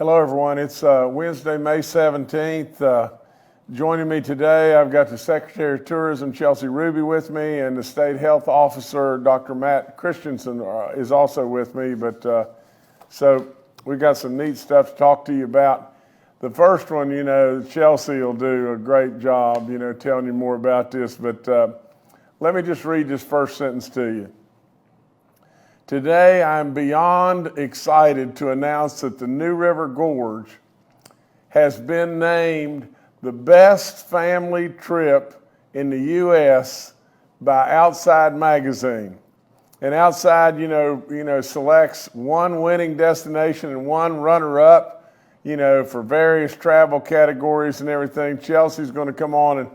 Hello, everyone. It's Wednesday, May 17th. Joining me today, I've got the Secretary of Tourism, Chelsea Ruby, with me, and the State Health Officer, Dr. Matt Christensen, is also with me. So we've got some neat stuff to talk to you about. The first one, Chelsea will do a great job, telling you more about this. But let me just read this first sentence to you. Today, I'm beyond excited to announce that the New River Gorge has been named the best family trip in the U.S. by Outside Magazine. And Outside, selects one winning destination and one runner-up, for various travel categories and everything. Chelsea's going to come on and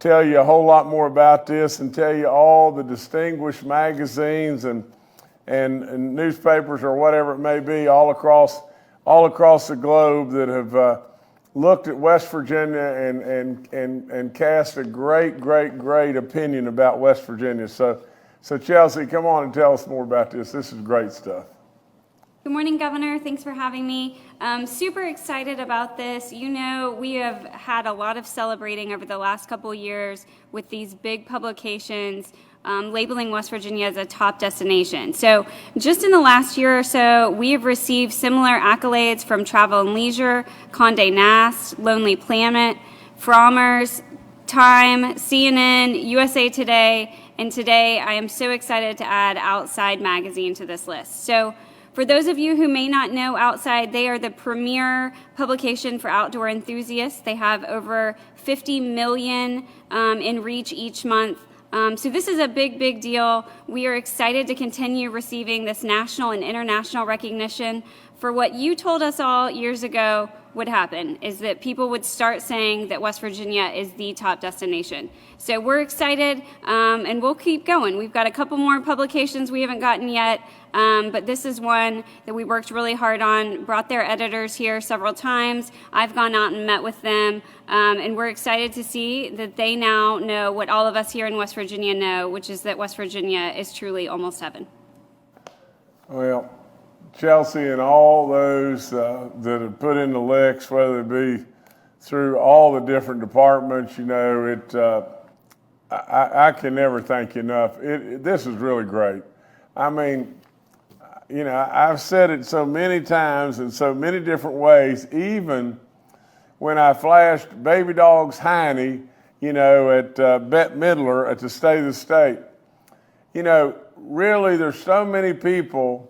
tell you a whole lot more about this and tell you all the distinguished magazines and newspapers or whatever it may be all across the globe that have looked at West Virginia and cast a great opinion about West Virginia. So Chelsea, come on and tell us more about this. This is great stuff. Good morning, Governor. Thanks for having me. Super excited about this. We have had a lot of celebrating over the last couple of years with these big publications labeling West Virginia as a top destination. So just in the last year or so, we have received similar accolades from Travel and Leisure, Condé Nast, Lonely Planet, Frommer's, Time, CNN, USA Today, and today I am so excited to add Outside Magazine to this list. So for those of you who may not know Outside, they are the premier publication for outdoor enthusiasts. They have over 50 million in reach each month. So this is a big deal. We are excited to continue receiving this national and international recognition for what you told us all years ago would happen, is that people would start saying that West Virginia is the top destination. So we're excited, and we'll keep going. We've got a couple more publications we haven't gotten yet, but this is one that we worked really hard on, brought their editors here several times. I've gone out and met with them, and we're excited to see that they now know what all of us here in West Virginia know, which is that West Virginia is truly almost heaven. Well, Chelsea and all those that have put in the licks, whether it be through all the different departments, I can never thank you enough. This is really great. I mean, I've said it so many times in so many different ways, even when I flashed Baby Dog's Heine, at Bette Midler at the State of the State. Really, there's so many people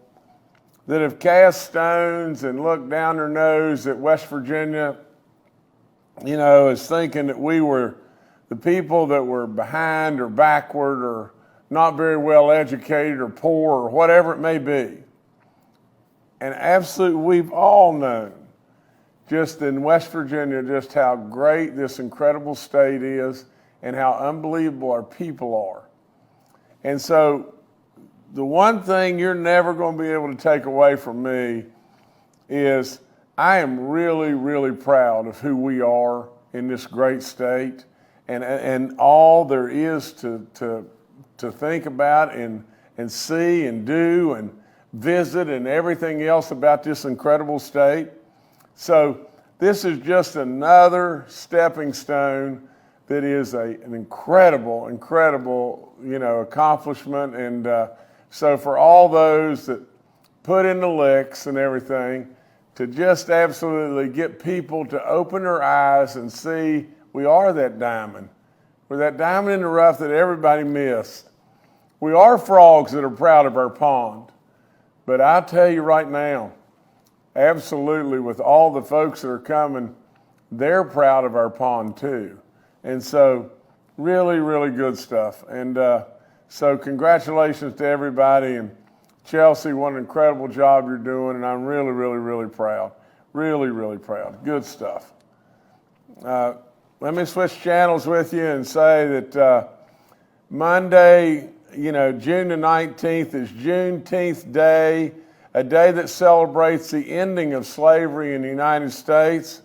that have cast stones and looked down their nose at West Virginia, as thinking that we were the people that were behind or backward or not very well educated or poor or whatever it may be. And absolutely, we've all known just in West Virginia just how great this incredible state is and how unbelievable our people are. And so the one thing you're never going to be able to take away from me is I am really proud of who we are in this great state and all there is to think about and see and do and visit and everything else about this incredible state. So this is just another stepping stone that is an incredible accomplishment. And so for all those that put in the licks and everything, to just absolutely get people to open their eyes and see we are that diamond. We're that diamond in the rough that everybody missed. We are frogs that are proud of our pond. But I'll tell you right now, absolutely, with all the folks that are coming, they're proud of our pond too. And so really good stuff. And so congratulations to everybody. And Chelsea, what an incredible job you're doing. And I'm really proud. Really proud. Good stuff. Let me switch channels with you and say that Monday, June the 19th is Juneteenth Day, a day that celebrates the ending of slavery in the United States.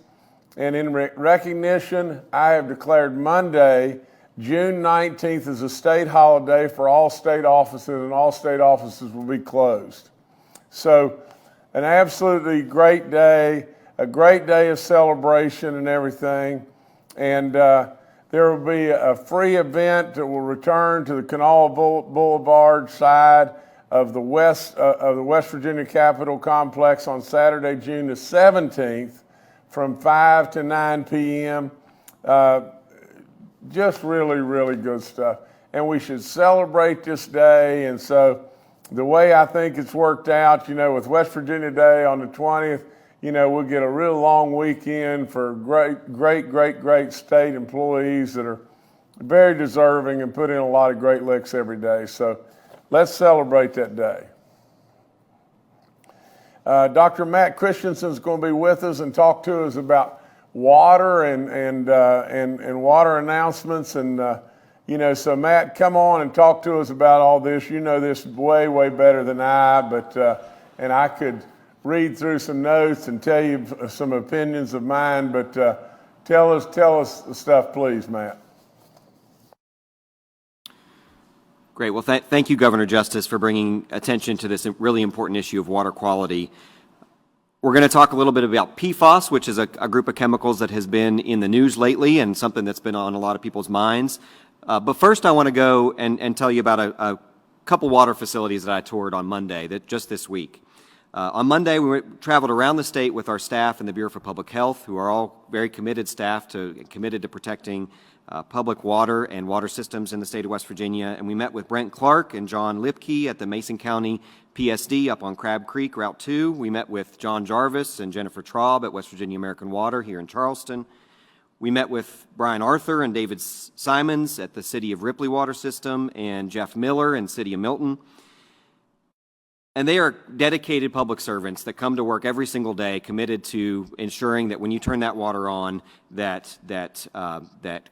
And in recognition, I have declared Monday, June 19th, as a state holiday for all state offices, and all state offices will be closed. So an absolutely great day. a great day of celebration and everything. And there will be a free event that will return to the Canal Boulevard side of the West Virginia Capitol Complex on Saturday, June the 17th, from 5 to 9 p.m. Just really, really good stuff. And we should celebrate this day. And so the way I think it's worked out, with West Virginia Day on the 20th, we'll get a real long weekend for great state employees that are very deserving and put in a lot of great licks every day. So let's celebrate that day. Dr. Matt Christensen is going to be with us and talk to us about water and water announcements. And, so Matt, come on and talk to us about all this. You know this way better than I, and I could read through some notes and tell you some opinions of mine, but tell us the stuff, please, Matt. Great. Well, thank you, Governor Justice, for bringing attention to this really important issue of water quality. We're going to talk a little bit about PFAS, which is a group of chemicals that has been in the news lately and something that's been on a lot of people's minds. But first, I want to go and tell you about a couple water facilities that I toured on Monday, just this week. On Monday, we traveled around the state with our staff in the Bureau for Public Health, who are all very committed staff committed to protecting public water and water systems in the state of West Virginia. And we met with Brent Clark and John Lipke at the Mason County PSD up on Crab Creek, Route 2. We met with John Jarvis and Jennifer Traub at West Virginia American Water here in Charleston. We met with Brian Arthur and David Simons at the City of Ripley Water System and Jeff Miller in City of Milton. And they are dedicated public servants that come to work every single day, committed to ensuring that when you turn that water on, that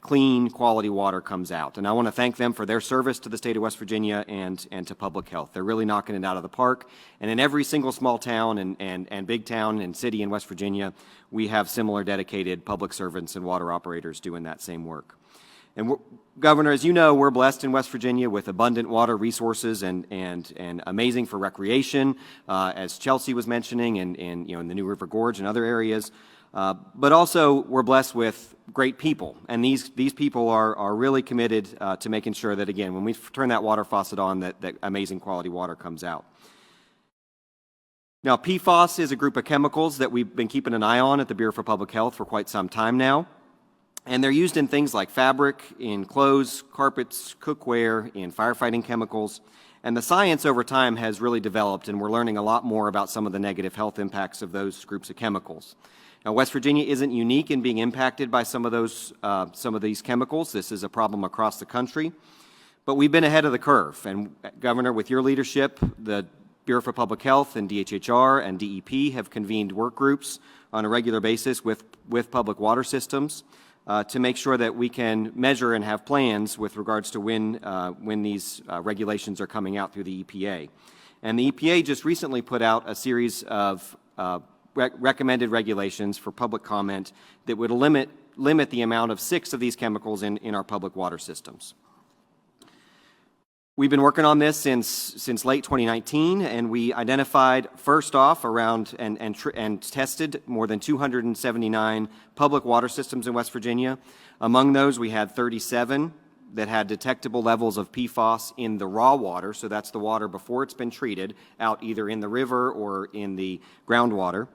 clean, quality water comes out. And I want to thank them for their service to the state of West Virginia and to public health. They're really knocking it out of the park. And in every single small town and big town and city in West Virginia, we have similar dedicated public servants and water operators doing that same work. And Governor, as you know, we're blessed in West Virginia with abundant water resources and amazing for recreation, as Chelsea was mentioning, and in the New River Gorge and other areas. But also, we're blessed with great people, and these people are really committed to making sure that, again, when we turn that water faucet on, that amazing quality water comes out. Now, PFAS is a group of chemicals that we've been keeping an eye on at the Bureau for Public Health for quite some time now. And they're used in things like fabric, in clothes, carpets, cookware, in firefighting chemicals. And the science over time has really developed, and we're learning a lot more about some of the negative health impacts of those groups of chemicals. Now, West Virginia isn't unique in being impacted by some of these chemicals. This is a problem across the country. But we've been ahead of the curve. And Governor, with your leadership, the Bureau for Public Health and DHHR and DEP have convened work groups on a regular basis with public water systems to make sure that we can measure and have plans with regards to when these regulations are coming out through the EPA. And the EPA just recently put out a series of recommended regulations for public comment that would limit the amount of 6 of these chemicals in our public water systems. We've been working on this since late 2019, and we identified first off around and tested more than 279 public water systems in West Virginia. Among those, we had 37 that had detectable levels of PFAS in the raw water, so that's the water before it's been treated, out either in the river or in the groundwater.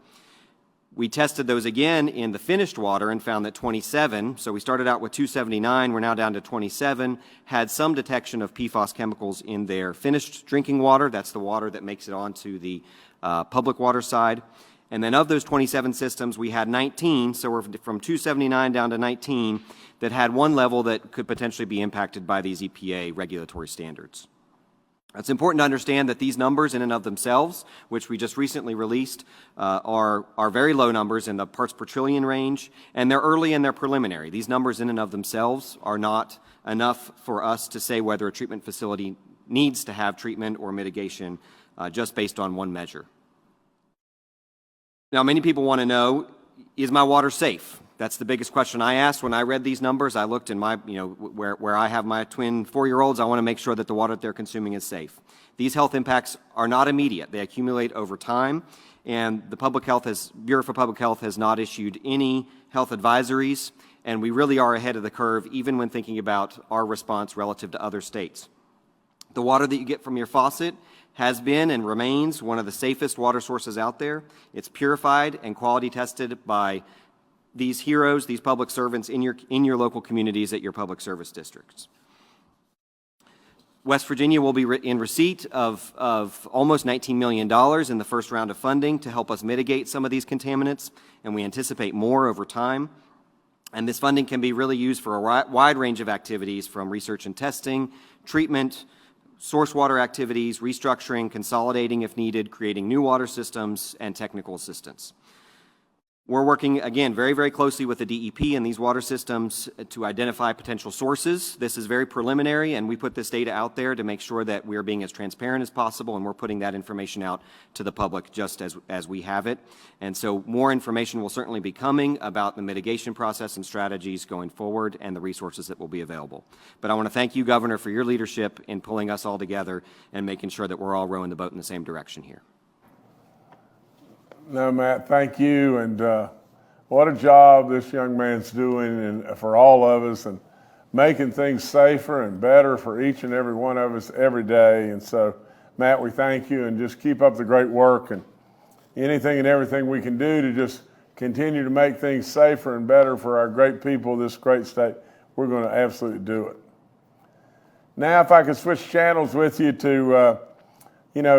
We tested those again in the finished water and found that 27, so we started out with 279, we're now down to 27, had some detection of PFAS chemicals in their finished drinking water. That's the water that makes it onto the public water side. And then of those 27 systems, we had 19, so we're from 279 down to 19, that had one level that could potentially be impacted by these EPA regulatory standards. It's important to understand that these numbers in and of themselves, which we just recently released, are very low numbers in the parts per trillion range, and they're early and they're preliminary. These numbers in and of themselves are not enough for us to say whether a treatment facility needs to have treatment or mitigation just based on one measure. Now, many people want to know, is my water safe? That's the biggest question I asked when I read these numbers. I looked in my, where I have my twin 4-year-olds, I want to make sure that the water that they're consuming is safe. These health impacts are not immediate. They accumulate over time, And the Bureau for Public Health has not issued any health advisories, and we really are ahead of the curve even when thinking about our response relative to other states. The water that you get from your faucet has been and remains one of the safest water sources out there. It's purified and quality tested by these heroes, these public servants in your local communities at your public service districts. West Virginia will be in receipt of almost $19 million in the first round of funding to help us mitigate some of these contaminants, and we anticipate more over time. And this funding can be really used for a wide range of activities, from research and testing, treatment, source water activities, restructuring, consolidating if needed, creating new water systems, and technical assistance. We're working, again, very, very closely with the DEP and these water systems to identify potential sources. This is very preliminary, and we put this data out there to make sure that we're being as transparent as possible, and we're putting that information out to the public just as we have it. And so more information will certainly be coming about the mitigation process and strategies going forward and the resources that will be available. But I want to thank you, Governor, for your leadership in pulling us all together and making sure that we're all rowing the boat in the same direction here. No, Matt, thank you, and what a job this young man's doing, and for all of us, and making things safer and better for each and every one of us every day. And so, Matt, we thank you, and just keep up the great work, and anything and everything we can do to just continue to make things safer and better for our great people of this great state, we're going to absolutely do it. Now, if I could switch channels with you to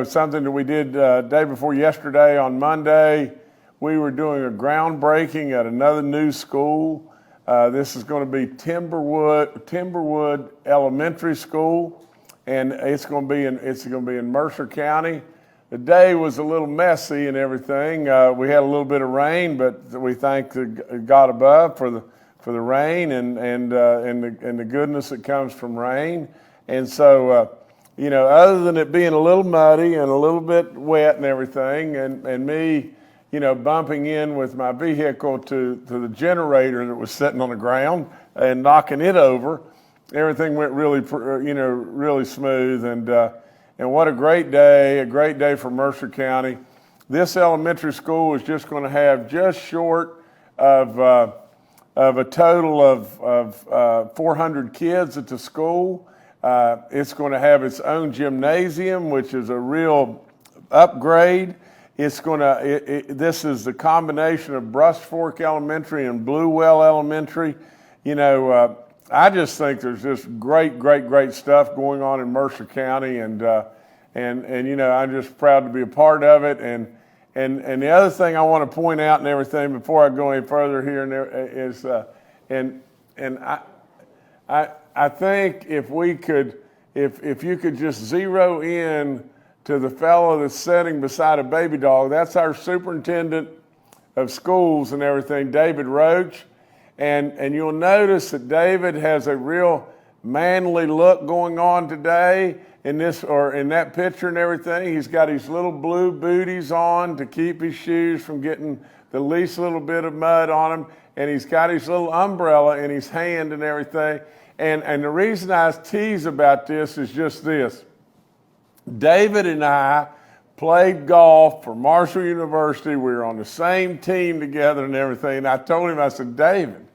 something that we did day before yesterday on Monday. We were doing a groundbreaking at another new school. This is going to be Timberwood Elementary School, and it's going to be in Mercer County. The day was a little messy and everything. We had a little bit of rain, but we thank God above for the rain and the goodness that comes from rain. And so. Other than it being a little muddy and a little bit wet and everything, and me, bumping in with my vehicle to the generator that was sitting on the ground and knocking it over, everything went really smooth. And what a great day for Mercer County. This elementary school is just going to have just short of a total of 400 kids at the school. It's going to have its own gymnasium, which is a real upgrade. It's going to. This is the combination of Brust Fork Elementary and Bluewell Elementary. I just think there's just great stuff going on in Mercer County, and I'm just proud to be a part of it. And the other thing I want to point out and everything before I go any further here is, I think if you could just zero in to the fellow that's sitting beside a baby dog, that's our superintendent of schools and everything, David Roach. And you'll notice that David has a real manly look going on today in that picture and everything. He's got his little blue booties on to keep his shoes from getting the least little bit of mud on them. And he's got his little umbrella in his hand and everything. And the reason I tease about this is just this. David and I played golf for Marshall University. We were on the same team together and everything. And I told him, I said, David,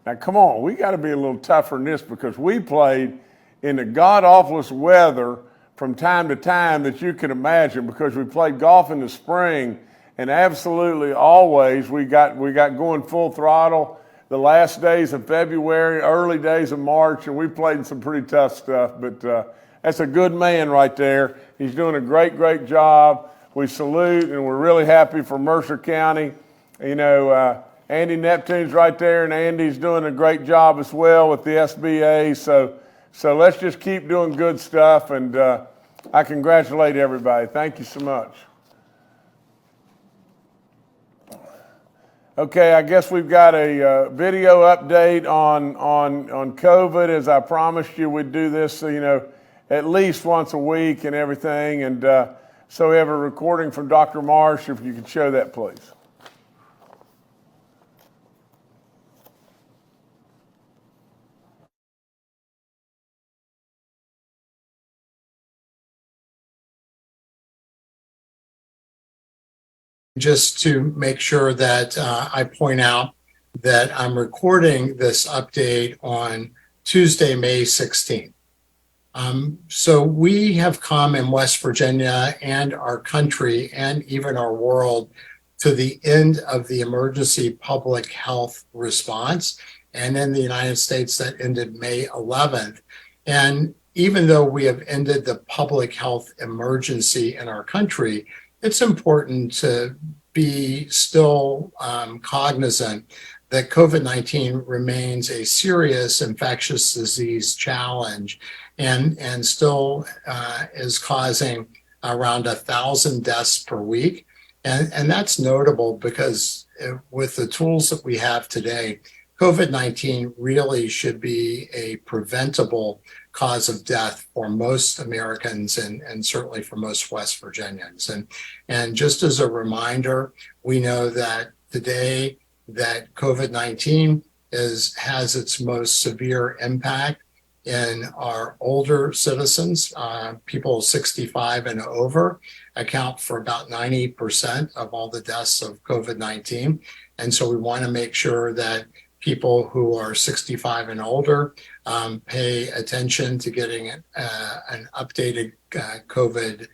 now come on, we got to be a little tougher than this, because we played in the god-awfulest weather from time to time that you can imagine, because we played golf in the spring, and absolutely always we got going full throttle the last days of February, early days of March, and we played in some pretty tough stuff. But that's a good man right there. He's doing a great job. We salute, and we're really happy for Mercer County. Andy Neptune's right there, and Andy's doing a great job as well with the SBA. So let's just keep doing good stuff, and I congratulate everybody. Thank you so much. Okay, I guess we've got a video update on COVID. As I promised you, we'd do this, at least once a week and everything. And so we have a recording from Dr. Marsh. If you could show that, please. just to make sure that I point out that I'm recording this update on Tuesday, May 16th. So we have come in West Virginia and our country and even our world to the end of the emergency public health response. And in the United States, that ended May 11th. And even though we have ended the public health emergency in our country, it's important to be still cognizant that COVID-19 remains a serious infectious disease challenge and still is causing around 1,000 deaths per week. And that's notable because with the tools that we have today, COVID-19 really should be a preventable cause of death for most Americans and certainly for most West Virginians. And just as a reminder, we know that today that COVID-19 has its most severe impact in our older citizens. People 65 and over account for about 90% of all the deaths of COVID-19. And so we want to make sure that people who are 65 and older pay attention to getting an updated COVID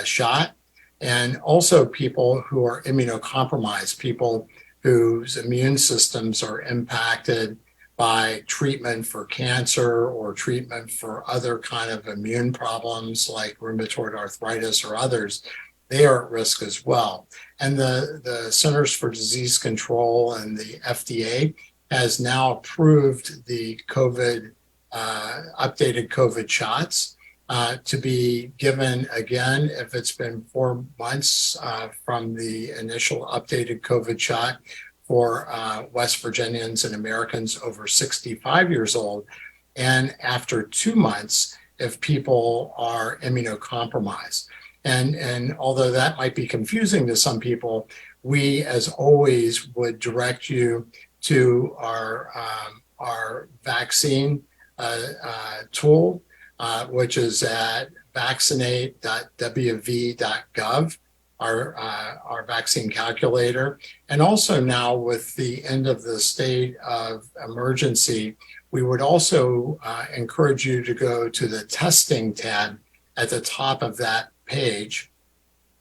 shot. And also people who are immunocompromised, people whose immune systems are impacted by treatment for cancer or treatment for other kind of immune problems like rheumatoid arthritis or others, they are at risk as well. And the Centers for Disease Control and the FDA has now approved the updated COVID shots to be given again if it's been 4 months from the initial updated COVID shot for West Virginians and Americans over 65 years old, and after 2 months if people are immunocompromised. And although that might be confusing to some people, we, as always, would direct you to our vaccine tool, which is at vaccinate.wv.gov, our vaccine calculator. And also now with the end of the state of emergency, we would also encourage you to go to the testing tab at the top of that page,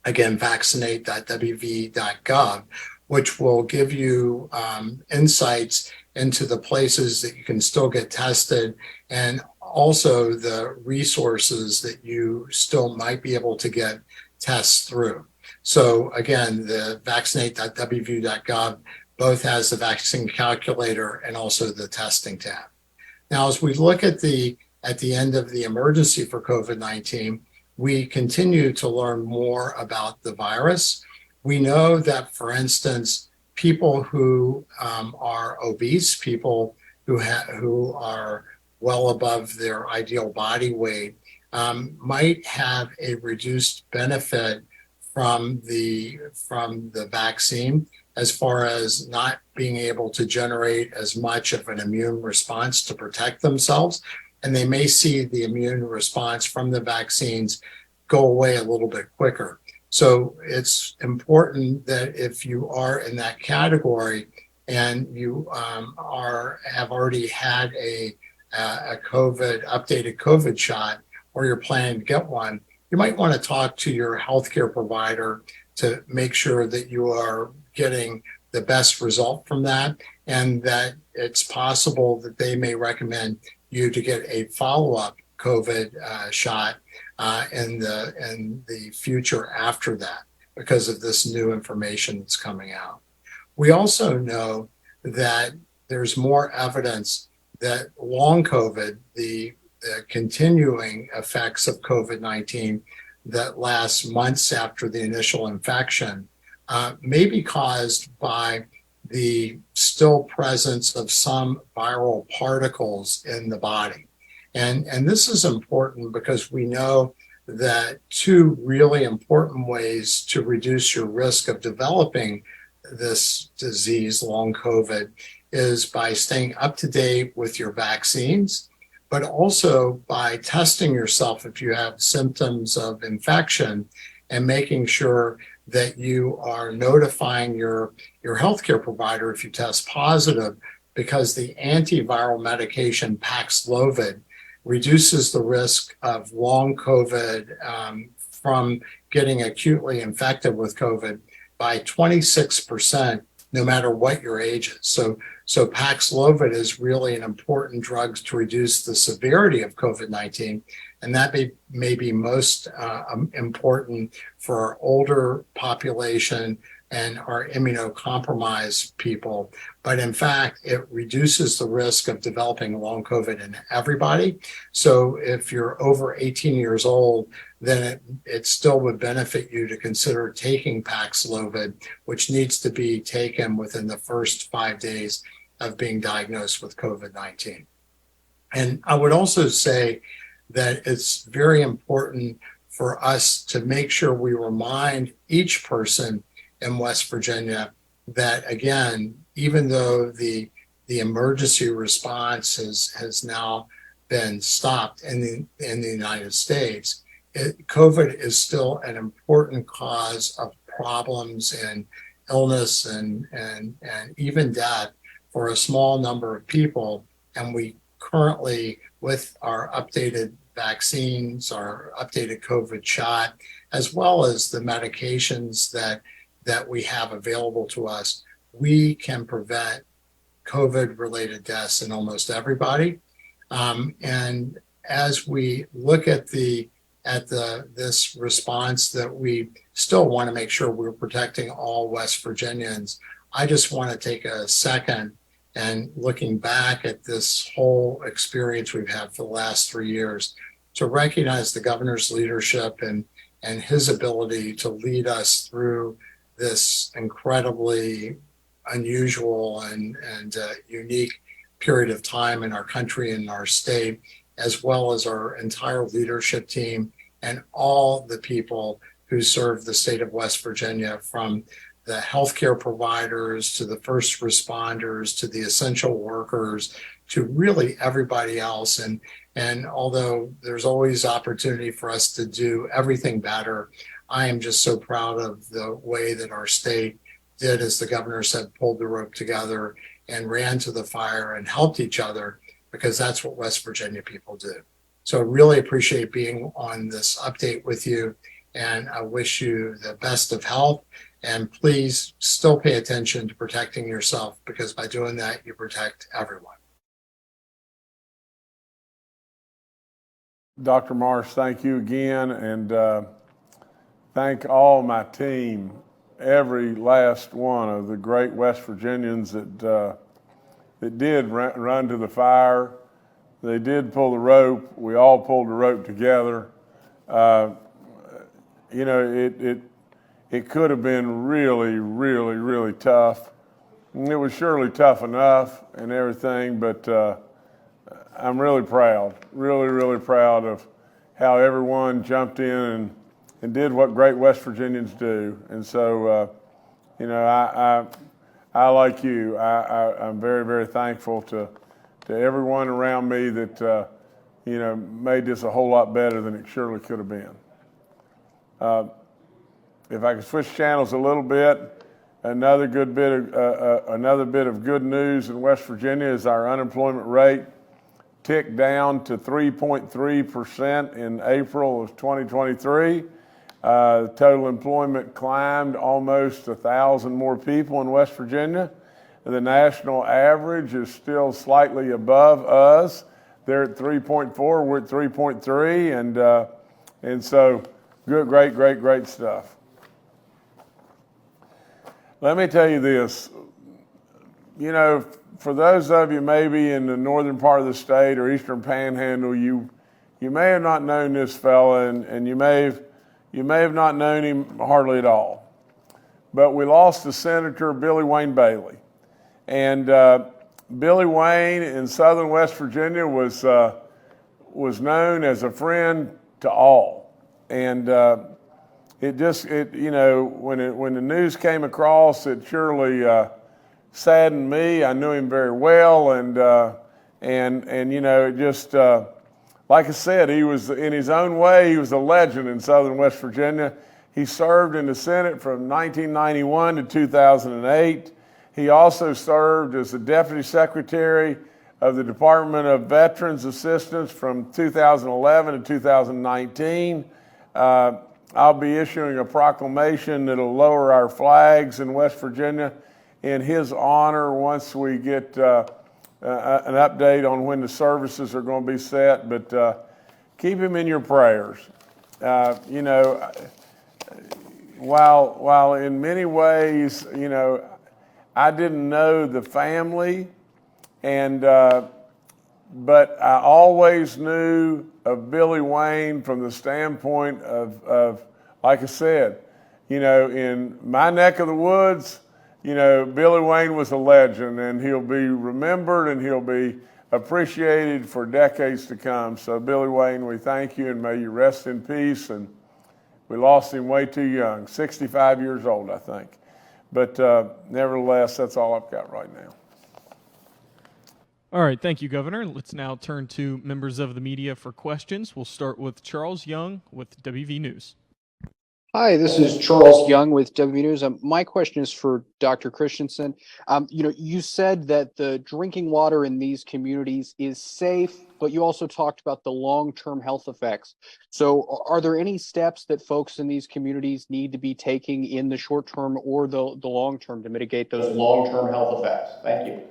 again, vaccinate.wv.gov, which will give you insights into the places that you can still get tested and also the resources that you still might be able to get tests through. So again, the vaccinate.wv.gov both has the vaccine calculator and also the testing tab. Now, as we look at the end of the emergency for COVID-19, we continue to learn more about the virus. We know that, for instance, people who are obese, people who are well above their ideal body weight, might have a reduced benefit from the vaccine as far as not being able to generate as much of an immune response to protect themselves. And they may see the immune response from the vaccines go away a little bit quicker. So it's important that if you are in that category and you have already had a updated COVID shot, or you're planning to get one, you might want to talk to your healthcare provider to make sure that you are getting the best result from that, and that it's possible that they may recommend you to get a follow-up COVID shot in the future after that because of this new information that's coming out. We also know that there's more evidence that long COVID, the continuing effects of COVID-19 that last months after the initial infection may be caused by the still presence of some viral particles in the body. And this is important because we know that two really important ways to reduce your risk of developing this disease, long COVID, is by staying up to date with your vaccines, but also by testing yourself if you have symptoms of infection and making sure that you are notifying your healthcare provider if you test positive, because the antiviral medication Paxlovid reduces the risk of long COVID from getting acutely infected with COVID by 26%, no matter what your age is. So Paxlovid is really an important drug to reduce the severity of COVID-19, and that may be most important for our older population and our immunocompromised people. But in fact, it reduces the risk of developing long COVID in everybody. So if you're over 18 years old, then it still would benefit you to consider taking Paxlovid, which needs to be taken within the first 5 days of being diagnosed with COVID-19. And I would also say that it's very important for us to make sure we remind each person in West Virginia that, again, even though the emergency response has now been stopped in the United States, COVID is still an important cause of problems and illness and even death for a small number of people. And we currently, with our updated vaccines, our updated COVID shot, as well as the medications that we have available to us, we can prevent COVID-related deaths in almost everybody. And as we look at this response, that we still want to make sure we're protecting all West Virginians, I just want to take a second and looking back at this whole experience we've had for the last 3 years to recognize the governor's leadership and his ability to lead us through this incredibly unusual and unique period of time in our country and our state, as well as our entire leadership team and all the people who serve the state of West Virginia, from the healthcare providers to the first responders to the essential workers to really everybody else. And although there's always opportunity for us to do everything better, I am just so proud of the way that our state did, as the governor said, pulled the rope together and ran to the fire and helped each other, because that's what West Virginia people do. So I really appreciate being on this update with you, and I wish you the best of health. And please still pay attention to protecting yourself, because by doing that, you protect everyone. Dr. Marsh, thank you again, and thank all my team, every last one of the great West Virginians that did run to the fire. They did pull the rope. We all pulled the rope together. You know, it could have been really, really, really tough. And it was surely tough enough and everything, but I'm really proud, really, really proud of how everyone jumped in and did what great West Virginians do. And so, you know, I like you, I'm very, very thankful to everyone around me that, you know, made this a whole lot better than it surely could have been. If I could switch channels a little bit, another bit of good news in West Virginia is our unemployment rate ticked down to 3.3% in April of 2023. Total employment climbed almost 1,000 more people in West Virginia. The national average is still slightly above us. They're at 3.4, we're at 3.3, and so good, great stuff. Let me tell you this, you know, for those of you maybe in the northern part of the state or eastern panhandle, you may have not known this fella, and you may have not known him hardly at all. But we lost to Senator Billy Wayne Bailey. And Billy Wayne in southern West Virginia was known as a friend to all. And you know, when the news came across, it surely saddened me. I knew him very well, and you know, it just like I said, he was, in his own way, he was a legend in southern West Virginia. He served in the Senate from 1991 to 2008. He also served as the Deputy Secretary of the Department of Veterans Assistance from 2011 to 2019. I'll be issuing a proclamation that'll lower our flags in West Virginia in his honor once we get an update on when the services are going to be set. But keep him in your prayers. You know, while in many ways, you know, I didn't know the family, and but I always knew of Billy Wayne from the standpoint of, like I said, you know, in my neck of the woods, you know, Billy Wayne was a legend, and he'll be remembered and he'll be appreciated for decades to come. So Billy Wayne, we thank you, and may you rest in peace. And we lost him way too young, 65 years old, I think. But nevertheless, that's all I've got right now. All right, thank you, Governor. Let's now turn to members of the media for questions. We'll start with Charles Young with WV News. Hi, this is Charles Young with WV News. My question is for Dr. Christensen. You know, you said that the drinking water in these communities is safe, but you also talked about the long-term health effects. So are there any steps that folks in these communities need to be taking in the short term or the long term to mitigate those long-term health effects? Thank you.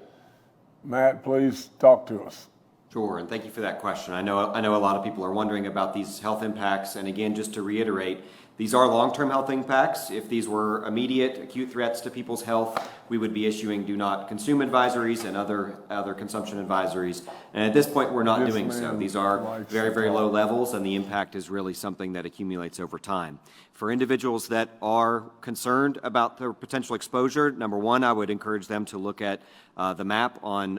Matt, please talk to us. Sure, and thank you for that question. I know a lot of people are wondering about these health impacts, and again, just to reiterate, these are long-term health impacts. If these were immediate, acute threats to people's health, we would be issuing do not consume advisories and other consumption advisories. And at this point, we're not doing so. These are very, very low levels, and the impact is really something that accumulates over time. For individuals that are concerned about their potential exposure, number one, I would encourage them to look at the map on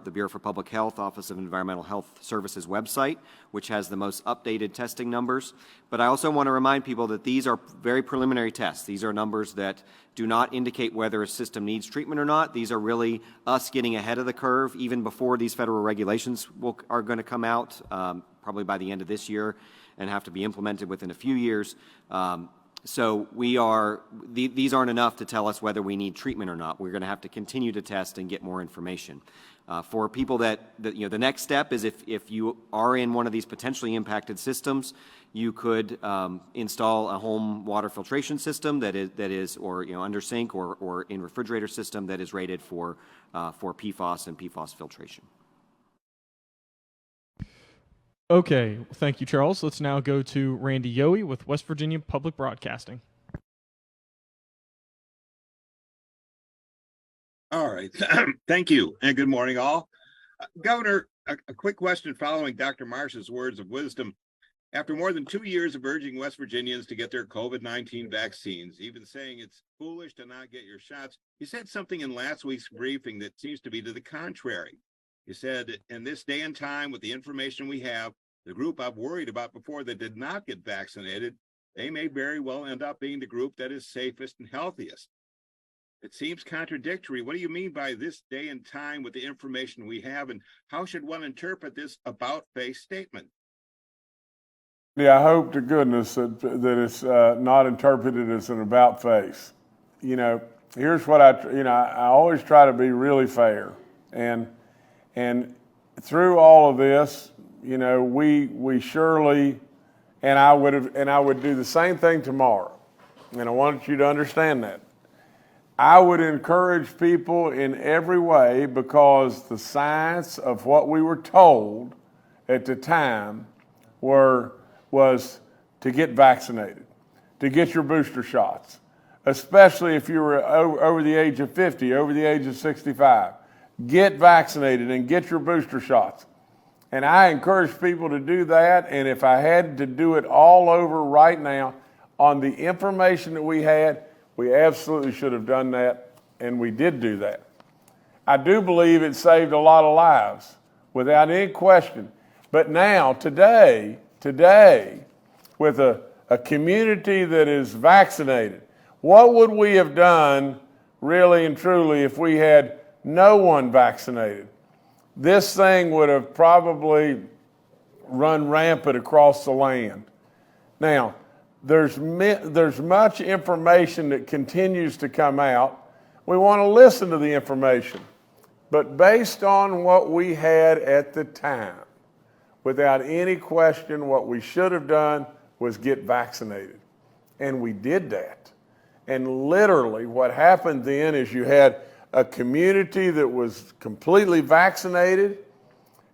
the Bureau for Public Health, Office of Environmental Health Services website, which has the most updated testing numbers. But I also want to remind people that these are very preliminary tests. These are numbers that do not indicate whether a system needs treatment or not. These are really us getting ahead of the curve even before these federal regulations are going to come out, probably by the end of this year, and have to be implemented within a few years. So these aren't enough to tell us whether we need treatment or not. We're going to have to continue to test and get more information. For people that you know, the next step is if you are in one of these potentially impacted systems, you could install a home water filtration system that is or you know, under sink or in refrigerator system that is rated for PFAS and PFAS filtration. Okay, thank you, Charles. Let's now go to Randy Yohe with West Virginia Public Broadcasting. All right. Thank you, and good morning, all. Governor, a quick question following Dr. Marsh's words of wisdom. After more than 2 years of urging West Virginians to get their COVID-19 vaccines, even saying it's foolish to not get your shots, you said something in last week's briefing that seems to be to the contrary. You said, in this day and time, with the information we have, the group I've worried about before that did not get vaccinated, they may very well end up being the group that is safest and healthiest. It seems contradictory. What do you mean by this day and time with the information we have, and how should one interpret this about-face statement? Yeah, I hope to goodness that it's not interpreted as an about face. You know, here's what I always try to be really fair, and through all of this, you know, we surely, and I would do the same thing tomorrow, and I want you to understand that. I would encourage people in every way, because the science of what we were told at the time was to get vaccinated, to get your booster shots, especially if you were over the age of 50, over the age of 65. Get vaccinated and get your booster shots. And I encourage people to do that, and if I had to do it all over right now on the information that we had, we absolutely should have done that, and we did do that. I do believe it saved a lot of lives, without any question. But now, today, with a community that is vaccinated, what would we have done, really and truly, if we had no one vaccinated? This thing would have probably run rampant across the land. Now, there's much information that continues to come out. We want to listen to the information, but based on what we had at the time, without any question, what we should have done was get vaccinated. And we did that. And literally what happened then is you had a community that was completely vaccinated,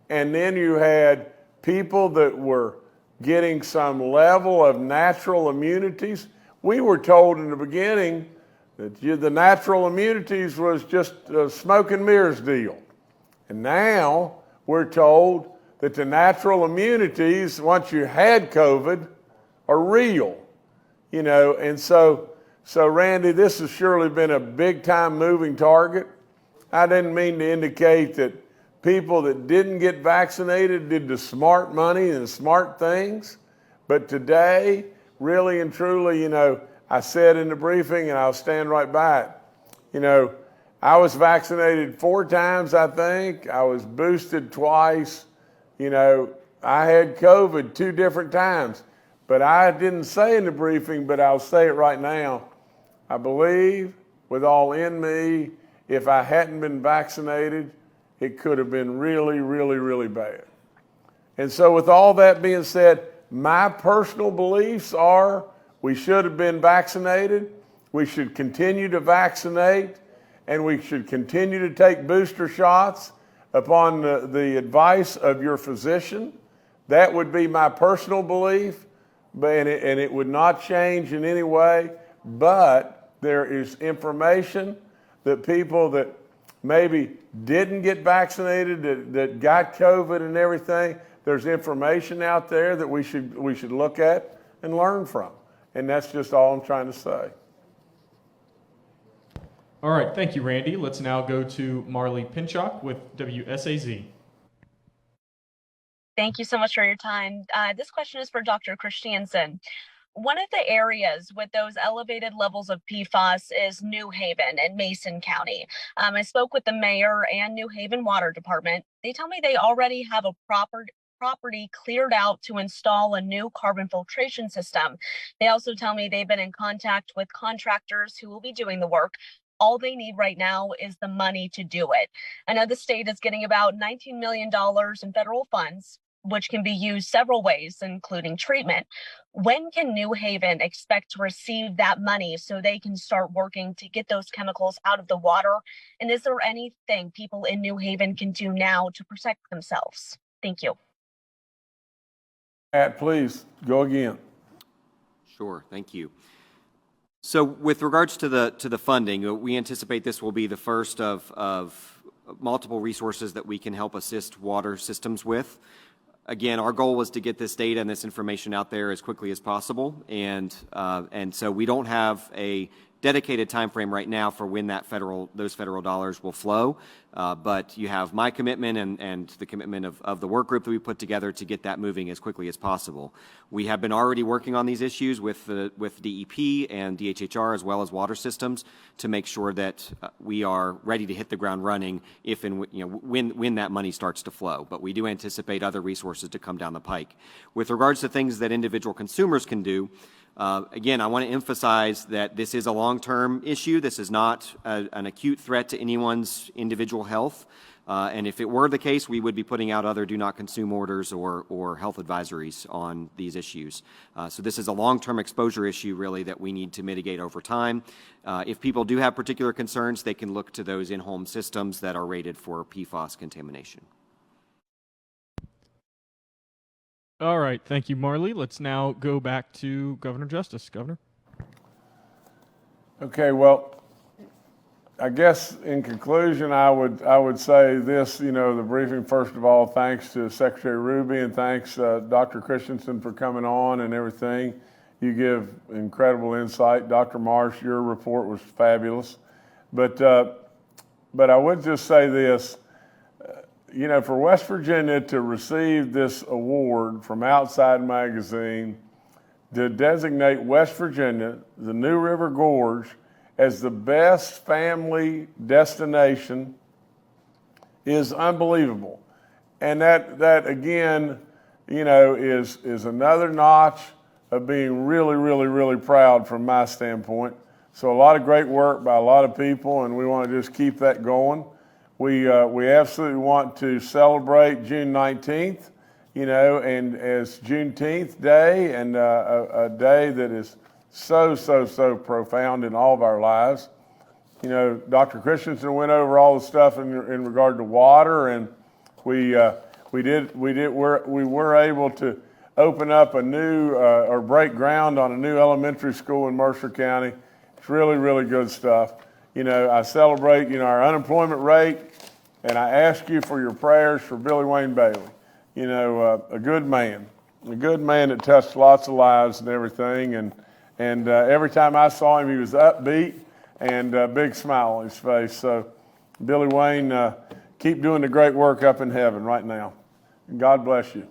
and then you had people that were getting some level of natural immunities. We were told in the beginning that the natural immunities was just a smoke and mirrors deal. And now we're told that the natural immunities, once you had COVID, are real. And so Randy, this has surely been a big time moving target. I didn't mean to indicate that people that didn't get vaccinated did the smart money and the smart things. But today, really and truly, I said in the briefing, and I'll stand right by it, I was vaccinated 4 times, I think. I was boosted twice. I had COVID 2 different times. But I didn't say in the briefing, but I'll say it right now. I believe with all in me, if I hadn't been vaccinated, it could have been really, really, really bad. And so with all that being said, my personal beliefs are we should have been vaccinated, we should continue to vaccinate, and we should continue to take booster shots upon the advice of your physician. That would be my personal belief, and it would not change in any way, but there is information that people that maybe didn't get vaccinated, that got COVID and everything, there's information out there that we should look at and learn from. And that's just all I'm trying to say. All right, thank you, Randy. Let's now go to Marley Pinchok with WSAZ. Thank you so much for your time. This question is for Dr. Christiansen. One of the areas with those elevated levels of PFAS is New Haven in Mason County. I spoke with the mayor and New Haven Water Department. They tell me they already have a property cleared out to install a new carbon filtration system. They also tell me they've been in contact with contractors who will be doing the work. All they need right now is the money to do it. I know the state is getting about $19 million in federal funds, which can be used several ways, including treatment. When can New Haven expect to receive that money so they can start working to get those chemicals out of the water? And is there anything people in New Haven can do now to protect themselves? Thank you. Matt, please go again. Sure, thank you. So with regards to the funding, we anticipate this will be the first of multiple resources that we can help assist water systems with. Again, our goal was to get this data and this information out there as quickly as possible, and so we don't have a dedicated time frame right now for when those federal dollars will flow, but you have my commitment and the commitment of the work group that we put together to get that moving as quickly as possible. We have been already working on these issues with DEP and DHHR as well as water systems to make sure that we are ready to hit the ground running if and when that money starts to flow. But we do anticipate other resources to come down the pike. With regards to things that individual consumers can do, again, I want to emphasize that this is a long-term issue. This is not an acute threat to anyone's individual health. And if it were the case, we would be putting out other do not consume orders or health advisories on these issues. So this is a long-term exposure issue, really, that we need to mitigate over time. If people do have particular concerns, they can look to those in-home systems that are rated for PFAS contamination. All right, thank you, Marley. Let's now go back to Governor Justice. Governor. Okay, well, I guess in conclusion, I would say this, the briefing, first of all, thanks to Secretary Ruby and thanks Dr. Christensen for coming on and everything. You give incredible insight. Dr. Marsh, your report was fabulous. But I would just say this, for West Virginia to receive this award from Outside Magazine to designate West Virginia, the New River Gorge, as the best family destination is unbelievable. And that again, is another notch of being really, really, really proud from my standpoint. So a lot of great work by a lot of people, and we want to just keep that going. We absolutely want to celebrate June 19th, and as Juneteenth Day, and a day that is so profound in all of our lives. Dr. Christensen went over all the stuff in regard to water, and we were able to open up a new or break ground on a new elementary school in Mercer County. It's really, really good stuff. I celebrate, our unemployment rate, and I ask you for your prayers for Billy Wayne Bailey. A good man that touched lots of lives and everything. And every time I saw him, he was upbeat and a big smile on his face. So, Billy Wayne, keep doing the great work up in heaven right now. God bless you.